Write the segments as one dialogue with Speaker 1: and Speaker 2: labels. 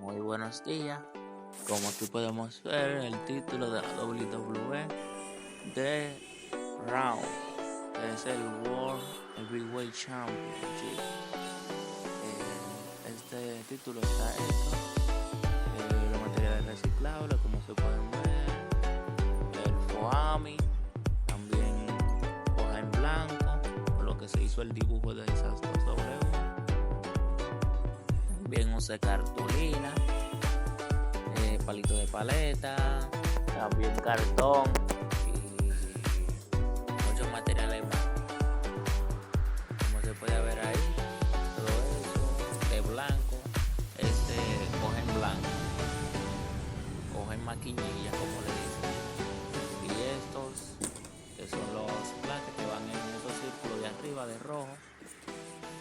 Speaker 1: Muy buenos días. Como aquí podemos ver, el título de la WWE de Raw es el World Heavyweight Championship. Este título está hecho de materiales reciclables, como se pueden ver, el foamy, también hoja en blanco, con lo que se hizo el dibujo de esas dos W. También usé cartulina, palito de paleta, también cartón y muchos materiales más. Como se puede ver ahí, todo eso de blanco, hoja en blanco, hoja en maquinilla, como le dicen. Y estos, que son los blancos que van en esos círculos de arriba de rojo,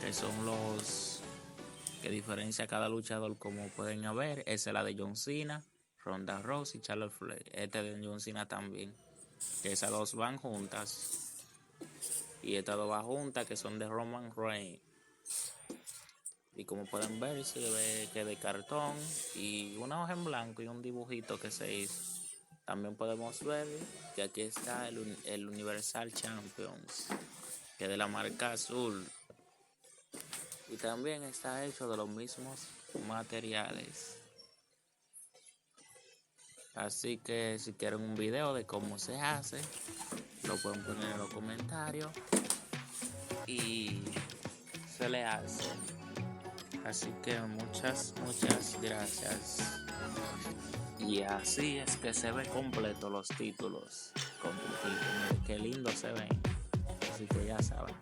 Speaker 1: que son los que diferencia a cada luchador, como pueden ver. Esa es la de John Cena, Ronda Rousey y Charlotte Flair. Este de John Cena también, que esas dos van juntas. Y estas dos van juntas, que son de Roman Reigns. Y como pueden ver, se ve que de cartón y una hoja en blanco y un dibujito que se hizo. También podemos ver que aquí está el Universal Champions, que es de la marca azul. Y también está hecho de los mismos materiales. Así que si quieren un video de cómo se hace, lo pueden poner en los comentarios y se le hace. Así que muchas gracias. Y así es que se ve completo los títulos. Qué lindo se ven. Así que ya saben.